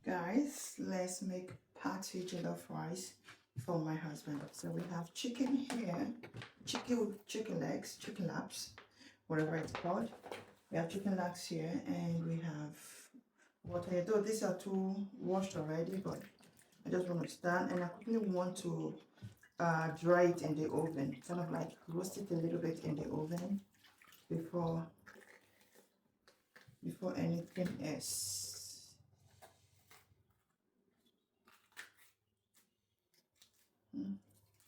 Guys, let's make party jollof rice for my husband. So we have chicken here, chicken legs, chicken laps, whatever it's called. We have chicken legs here, and we have water. Though these are two washed already, but I just want to stand, and I quickly want to dry it in the oven, kind of like roast it a little bit in the oven before anything else.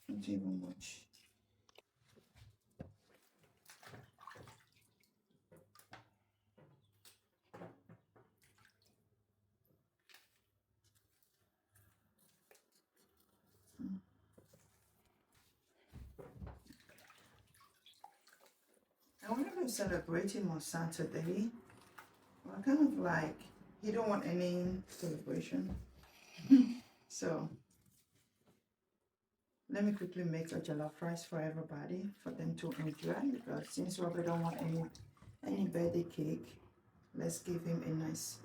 Not even much. I wanted to celebrate him on Saturday. Well, kind of like he don't want any celebration. So let me quickly make a jollof rice for everybody for them to enjoy, because since Robert don't want any birthday cake, let's give him a nice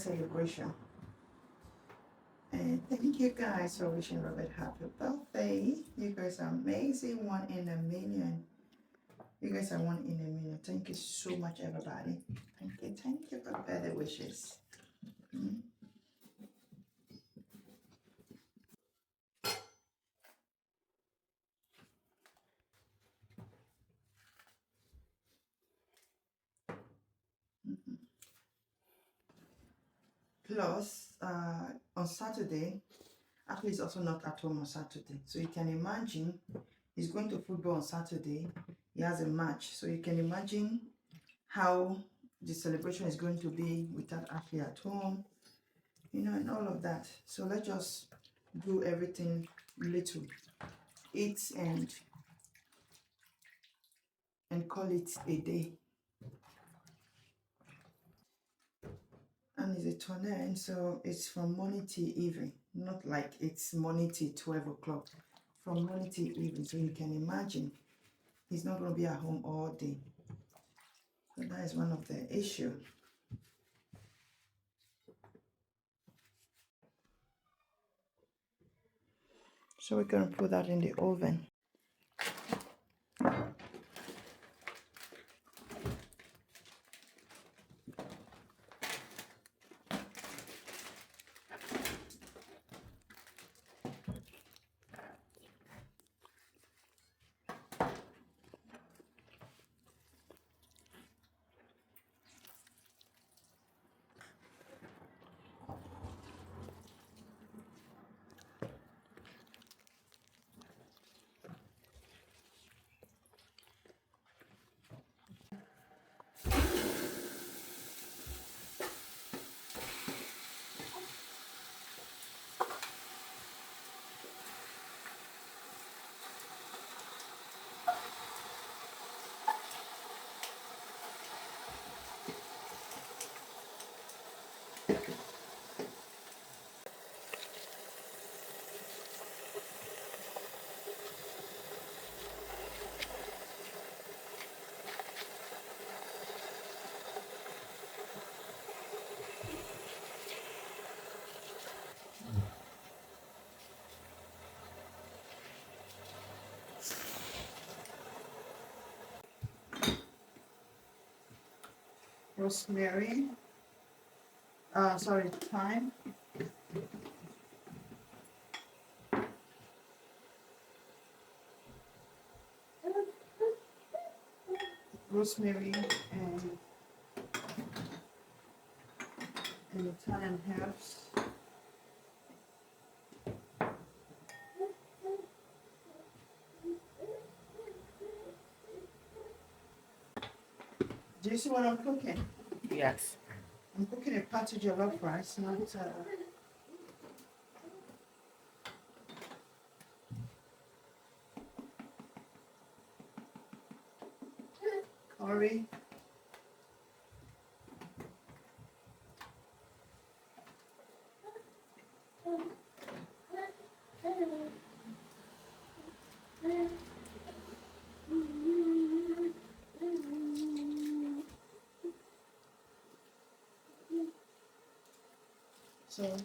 celebration. And thank you guys for wishing Robert happy birthday. You guys are amazing, one in a million. You guys are one in a million. Thank you so much, everybody. Thank you for birthday wishes. Plus, on Saturday, actually, he's also not at home on Saturday. So you can imagine he's going to football on Saturday. He has a match. So you can imagine how the celebration is going to be without Ashley at home, and all of that. So let's just do everything little, eat and call it a day. And it's a tournament, so it's from morning till evening, not like it's morning till 12 o'clock. From morning till evening, so you can imagine he's not going to be at home all day. So that is one of the issues. So we're going to put that in the oven. Rosemary, thyme, rosemary and Italian herbs. Do you see what I'm cooking? Yes. I'm cooking a party jollof rice, not curry. So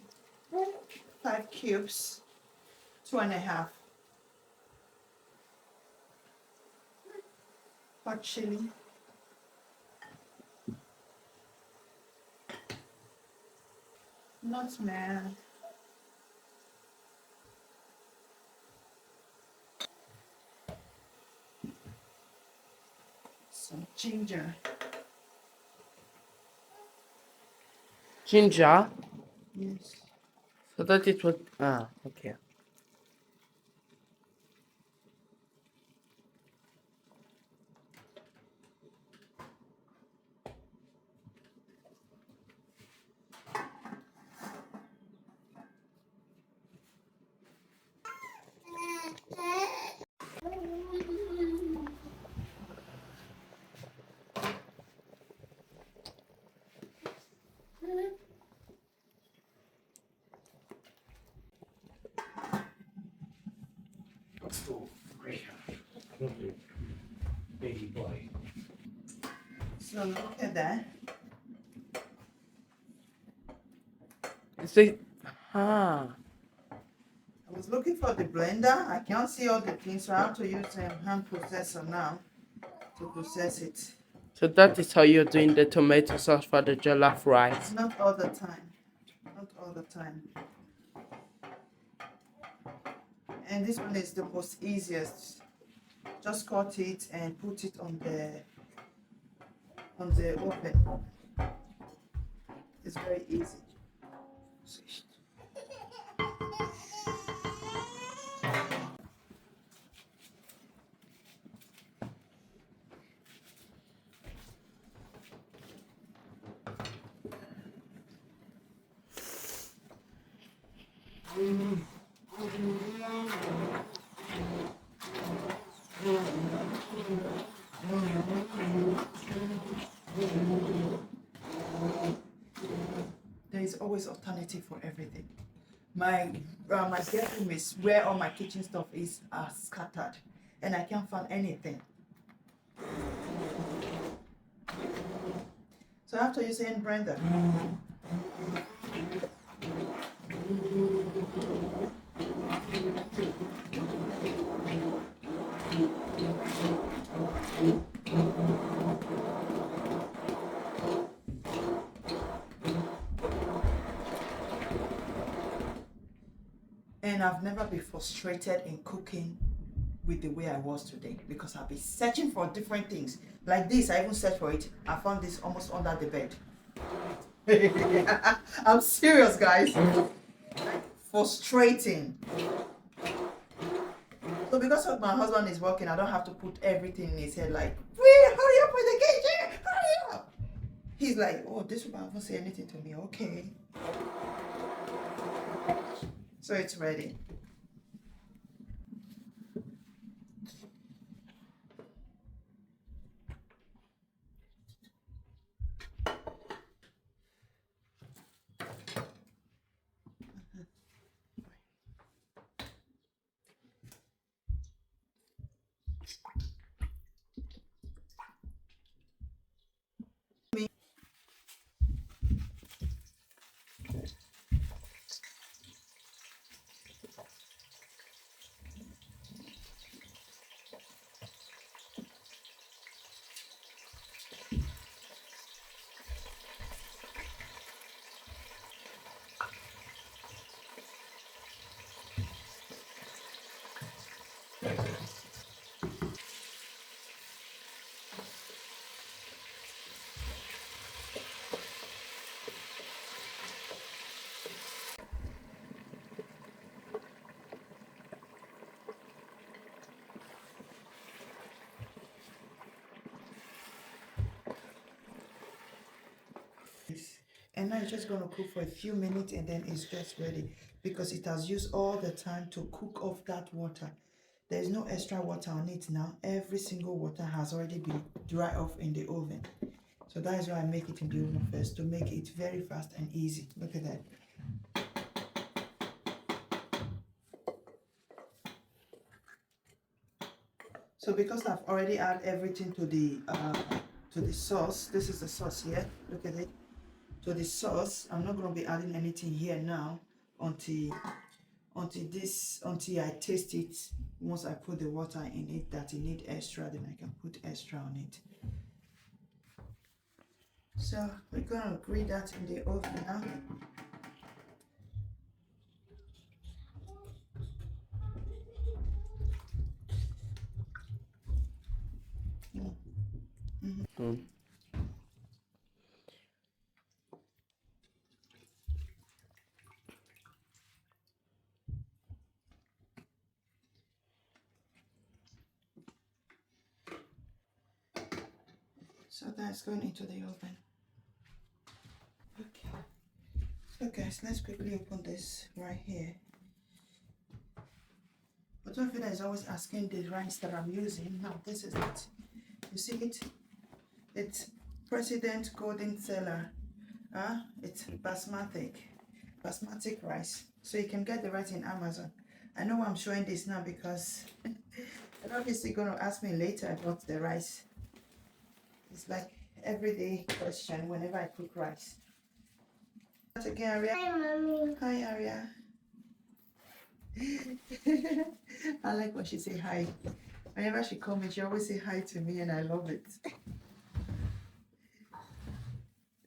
5 cubes, 2.5. Hot chili. Nutmeg. Some ginger. Ginger? Yes. So that is what. Ah, okay. Oh, great. Baby boy. So look at that. Is it? Ah. I was looking for the blender. I can't see all the things, so I have to use a hand processor now to process it. So that is how you're doing the tomato sauce for the jollof rice. Not all the time. Not all the time. And this one is the most easiest. Just cut it and put it on the oven. It's very easy. There is always alternative for everything. My bedroom is where all my kitchen stuff is scattered, and I can't find anything. So I have to use hand blender. And I've never been frustrated in cooking with the way I was today, because I've been searching for different things. Like this, I even searched for it. I found this almost under the bed. I'm serious, guys. Frustrating. So because of my husband is working, I don't have to put everything in his head like, wait, hurry up with the kitchen, hurry up. He's like, oh, this woman won't say anything to me. Okay. So it's ready. And now it's just going to cook for a few minutes, and then it's just ready, because it has used all the time to cook off that water. There's no extra water on it now. Every single water has already been dry off in the oven. So that is why I make it in the oven first, to make it very fast and easy. Look at that. So because I've already added everything to the sauce, this is the sauce here. Look at it. to the sauce. I'm not going to be adding anything here now until I taste it. Once I put the water in it that it need extra, then I can put extra on it. So we're gonna grill that in the oven now. So that's going into the oven. Okay. So guys, let's quickly open this right here. But one thing is always asking the rice that I'm using. Now this is it. You see it? It's President Golden Seller. It's basmati rice. So you can get the rice in Amazon. I know I'm showing this now because I'm obviously going to ask me later about the rice. It's like everyday question whenever I cook rice. That's again, Aria. Hi, Mommy. Hi, Aria. I like when she say hi. Whenever she comes, she always say hi to me, and I love it.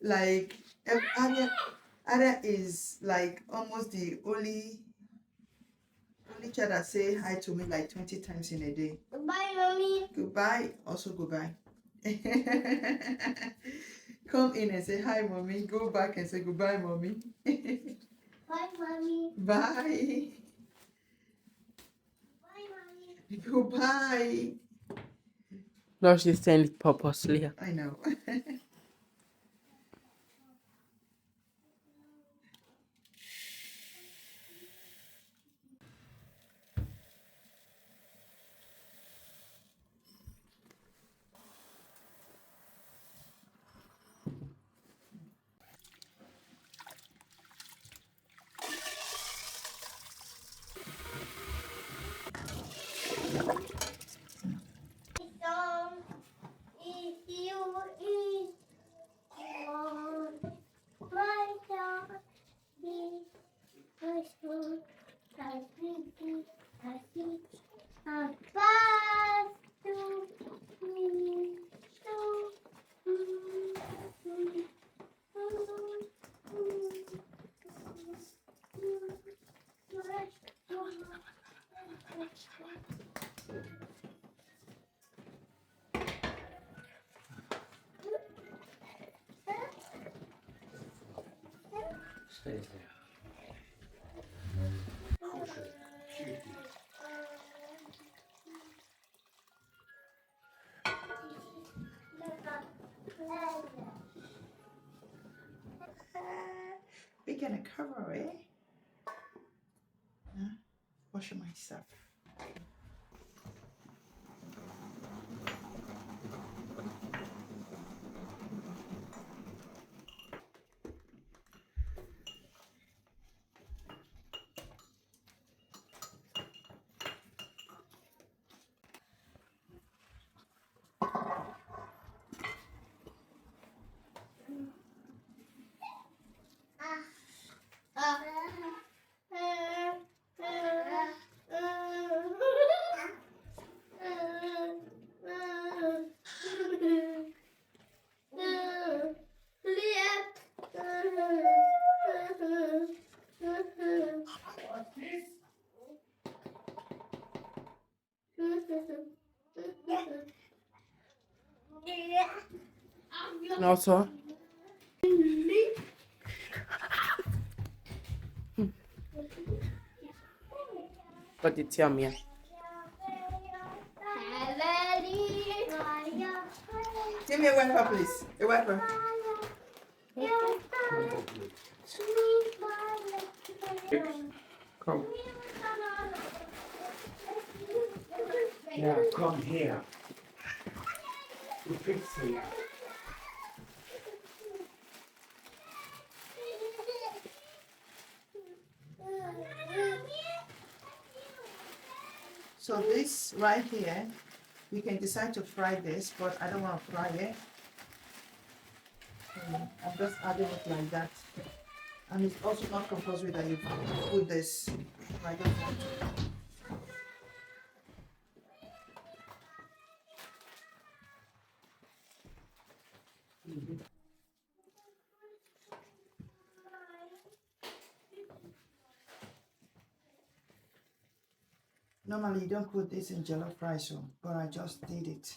Like Aria is like almost the only child that say hi to me like 20 times in a day. Goodbye, Mommy. Goodbye, also goodbye. Come in and say hi, mommy. Go back and say goodbye, mommy. Bye, Mommy. Bye. Bye, Mommy. Goodbye. No, she's saying it purposely. I know. Stay there. Push it. Cutie. We're gonna cover it. Wash my stuff. And also, but it's yummy. Give me a wiper, please. A wiper. Come. Yeah, come here. You fix it. So this right here, we can decide to fry this, but I don't want to fry it. So I'm just adding it like that. And it's also not compulsory that you put this. I don't want to. Normally, you don't put this in jollof rice, but I just did it.